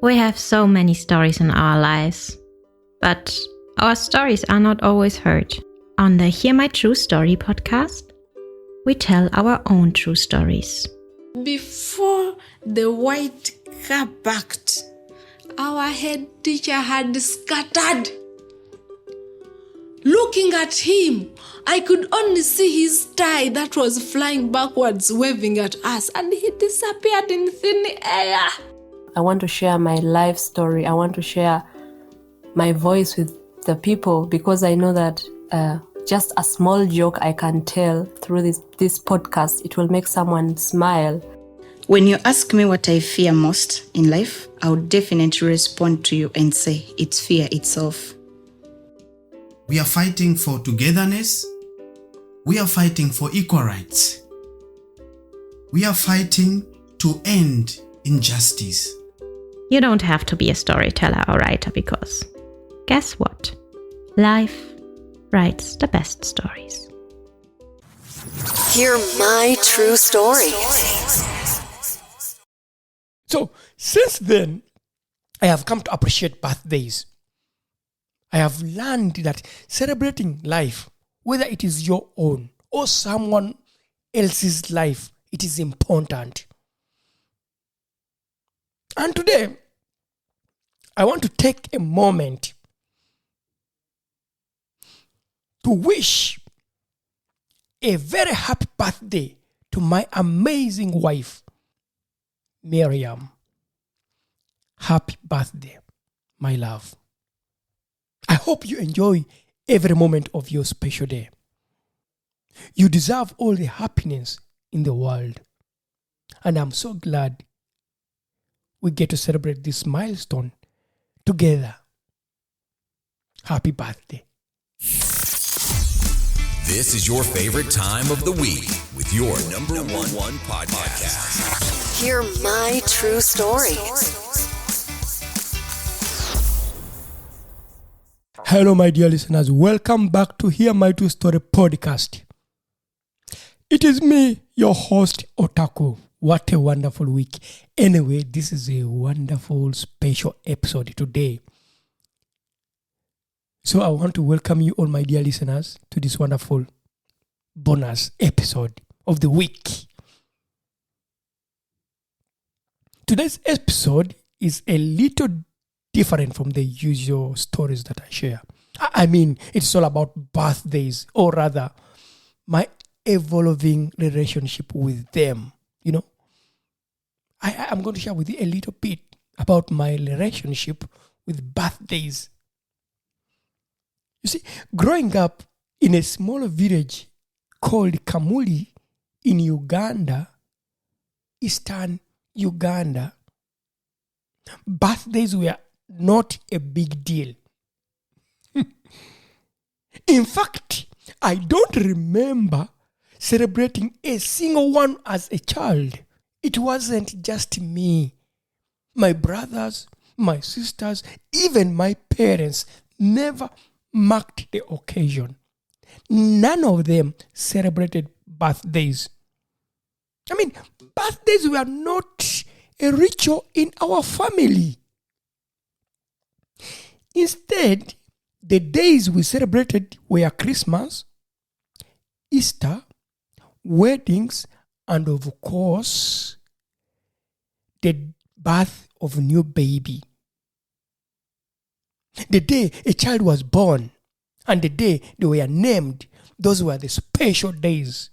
We have so many stories in our lives, but our stories are not always heard. On the Hear My True Story podcast, we tell our own true stories. Before the white car parked, our head teacher had scattered. Looking at him, I could only see his tie that was flying backwards, waving at us, and he disappeared in thin air. I want to share my life story. I want to share my voice with the people because I know that just a small joke I can tell through this podcast, it will make someone smile. When you ask me what I fear most in life, I would definitely respond to you and say it's fear itself. We are fighting for togetherness. We are fighting for equal rights. We are fighting to end injustice. You don't have to be a storyteller or writer because, guess what? Life writes the best stories. Hear my true story. So, since then, I have come to appreciate birthdays. I have learned that celebrating life, whether it is your own or someone else's life, it is important. And today, I want to take a moment to wish a very happy birthday to my amazing wife, Miriam. Happy birthday, my love. I hope you enjoy every moment of your special day. You deserve all the happiness in the world. And I'm so glad we get to celebrate this milestone together. Happy birthday. This is your favorite time of the week with your number one podcast. Hear my true story. Hello, my dear listeners. Welcome back to Hear My True Story podcast. It is me, your host, Otako. What a wonderful week. Anyway, this is a wonderful special episode today. So I want to welcome you all, my dear listeners, to this wonderful bonus episode of the week. Today's episode is a little different from the usual stories that I share. I mean, it's all about birthdays, or rather, my evolving relationship with them. You know, I'm going to share with you a little bit about my relationship with birthdays. You see, growing up in a small village called Kamuli in Uganda, eastern Uganda, birthdays were not a big deal. In fact, I don't remember celebrating a single one as a child. It wasn't just me. My brothers, my sisters, even my parents never marked the occasion. None of them celebrated birthdays. I mean, birthdays were not a ritual in our family. Instead, the days we celebrated were Christmas, Easter, weddings, and of course, the birth of a new baby. The day a child was born and the day they were named, those were the special days.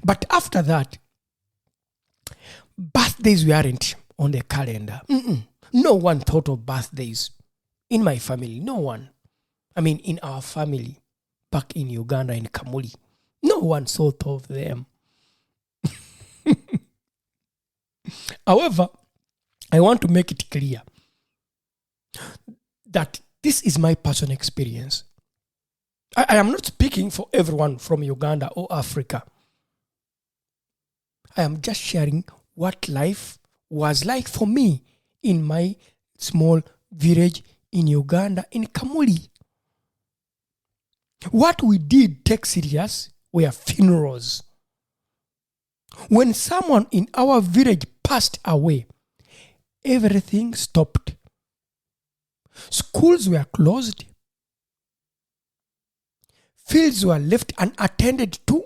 But after that, birthdays weren't on the calendar. No one thought of birthdays in my family. No one. I mean, in our family, back in Uganda, in Kamuli, no one thought of them. However, I want to make it clear that this is my personal experience. I am not speaking for everyone from Uganda or Africa. I am just sharing what life was like for me in my small village in Uganda, in Kamuli. What we did take serious were funerals. When someone in our village passed away, everything stopped. Schools were closed. Fields were left unattended to.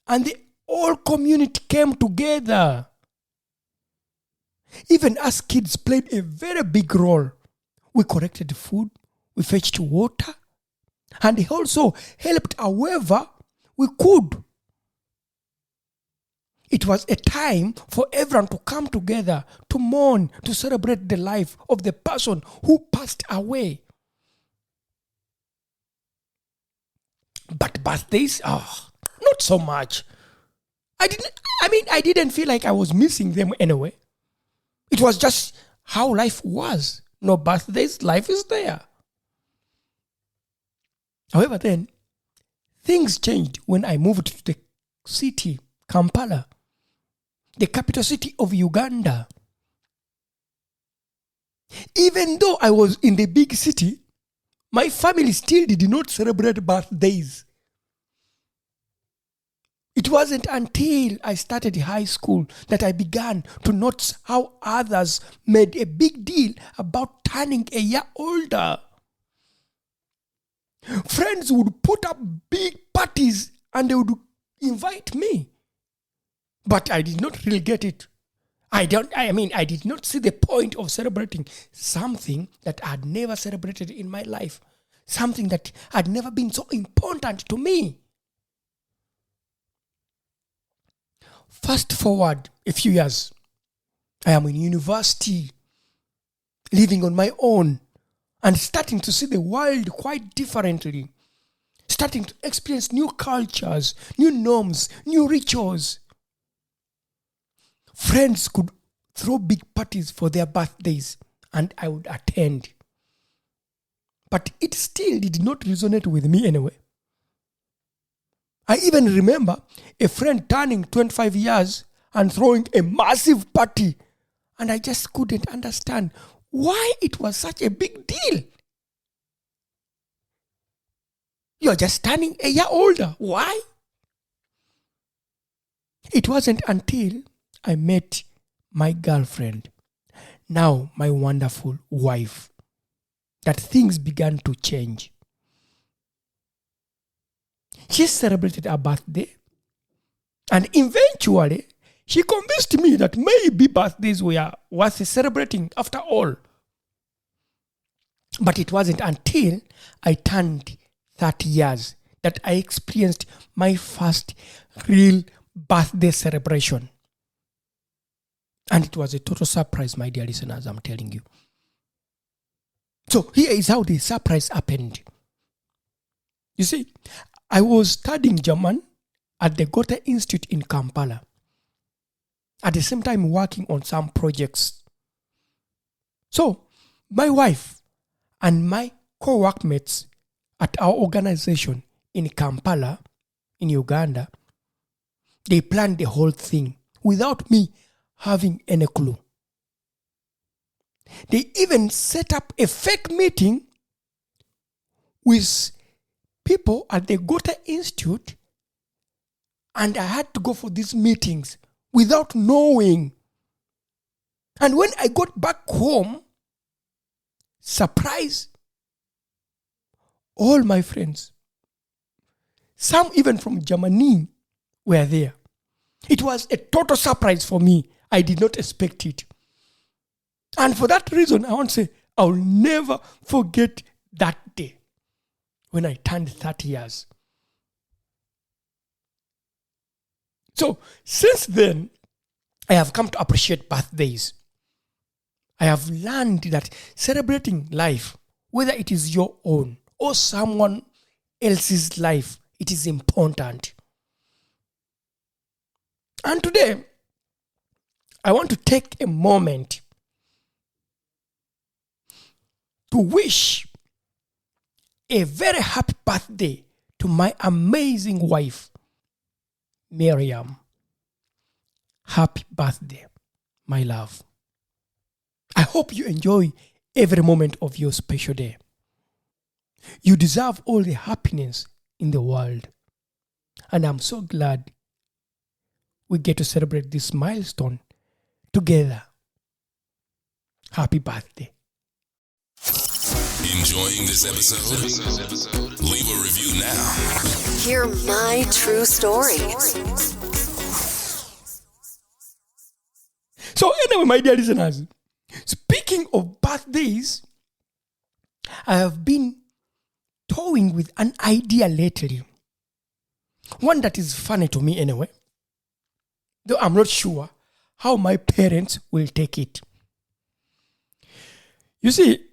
And the whole community came together. Even us kids played a very big role. We collected food, we fetched water, and also helped however we could. It was a time for everyone to come together, to mourn, to celebrate the life of the person who passed away. But birthdays, not so much. I didn't feel like I was missing them anyway. It was just how life was. No birthdays, life is there. However, then, things changed when I moved to the city, Kampala, the capital city of Uganda. Even though I was in the big city, my family still did not celebrate birthdays. It wasn't until I started high school that I began to notice how others made a big deal about turning a year older. Friends would put up big parties and they would invite me. But I did not really get it. I did not see the point of celebrating something that I had never celebrated in my life. Something that had never been so important to me. Fast forward a few years. I am in university, living on my own, and starting to see the world quite differently. Starting to experience new cultures, new norms, new rituals. Friends could throw big parties for their birthdays, and I would attend. But it still did not resonate with me anyway. I even remember a friend turning 25 years and throwing a massive party. And I just couldn't understand why it was such a big deal. You're just turning a year older. Why? It wasn't until I met my girlfriend, now my wonderful wife, that things began to change. She celebrated her birthday, and eventually she convinced me that maybe birthdays were worth celebrating after all. But it wasn't until I turned 30 years that I experienced my first real birthday celebration. And it was a total surprise, my dear listeners, I'm telling you. So here is how the surprise happened. You see, I was studying German at the Goethe Institute in Kampala. At the same time working on some projects. So, my wife and my co-workmates at our organization in Kampala, in Uganda, they planned the whole thing without me having any clue. They even set up a fake meeting with people at the Goethe Institute, and I had to go for these meetings without knowing. And when I got back home, surprise, all my friends, some even from Germany, were there. It was a total surprise for me. I did not expect it. And for that reason, I want to say, I'll never forget that day when I turned 30 years. So, since then, I have come to appreciate birthdays. I have learned that celebrating life, whether it is your own or someone else's life, it is important. And today, I want to take a moment to wish a very happy birthday to my amazing wife, Miriam. Happy birthday, my love. I hope you enjoy every moment of your special day. You deserve all the happiness in the world. And I'm so glad we get to celebrate this milestone together. happy birthday. Enjoying this episode? Leave a review now. Hear my true story. So anyway, my dear listeners, speaking of birthdays, I have been toying with an idea lately. One that is funny to me anyway. Though I'm not sure how my parents will take it. You see,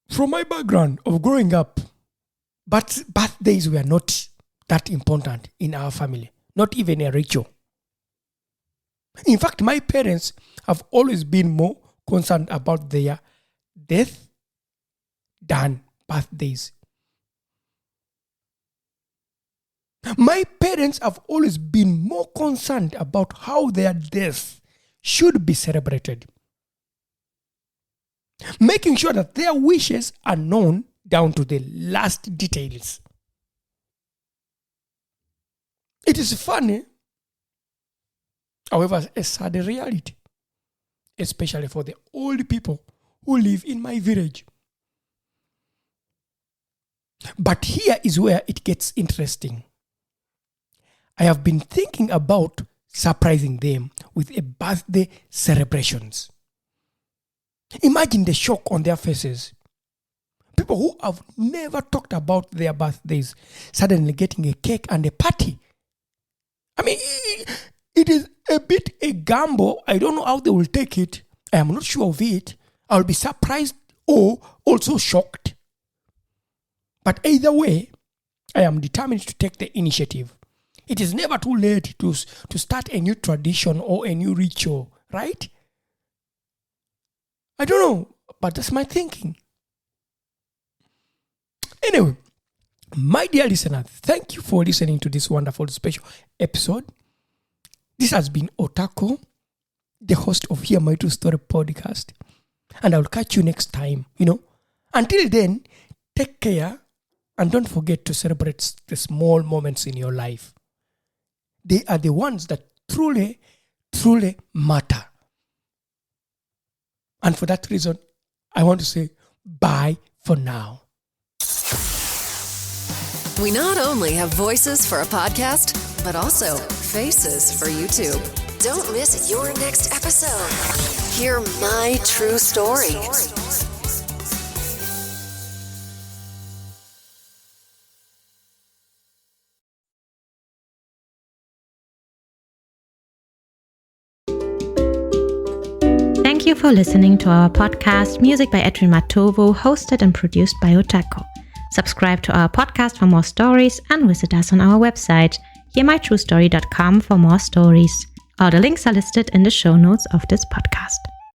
from my background of growing up, but birthdays were not that important in our family. Not even a ritual. In fact, my parents have always been more concerned about their death than birthdays. My parents have always been more concerned about how their death should be celebrated, making sure that their wishes are known down to the last details. It is funny, however, a sad reality, especially for the old people who live in my village. But here is where it gets interesting. I have been thinking about surprising them with a birthday celebrations. Imagine the shock on their faces. People who have never talked about their birthdays suddenly getting a cake and a party. I mean, it is a bit a gamble. I don't know how they will take it. I am not sure of it. I'll be surprised or also shocked. But either way, I am determined to take the initiative. It is never too late to start a new tradition or a new ritual, right? I don't know, but that's my thinking. Anyway, my dear listener, thank you for listening to this wonderful special episode. This has been Otako, the host of Hear My True Story podcast. And I'll catch you next time, Until then, take care and don't forget to celebrate the small moments in your life. They are the ones that truly, truly matter. And for that reason, I want to say bye for now. We not only have voices for a podcast, but also faces for YouTube. Don't miss your next episode. Hear my true story. Thank you for listening to our podcast, Music by Edwin Matovo, hosted and produced by Otako. Subscribe to our podcast for more stories and visit us on our website, hearmytruestory.com, for more stories. All the links are listed in the show notes of this podcast.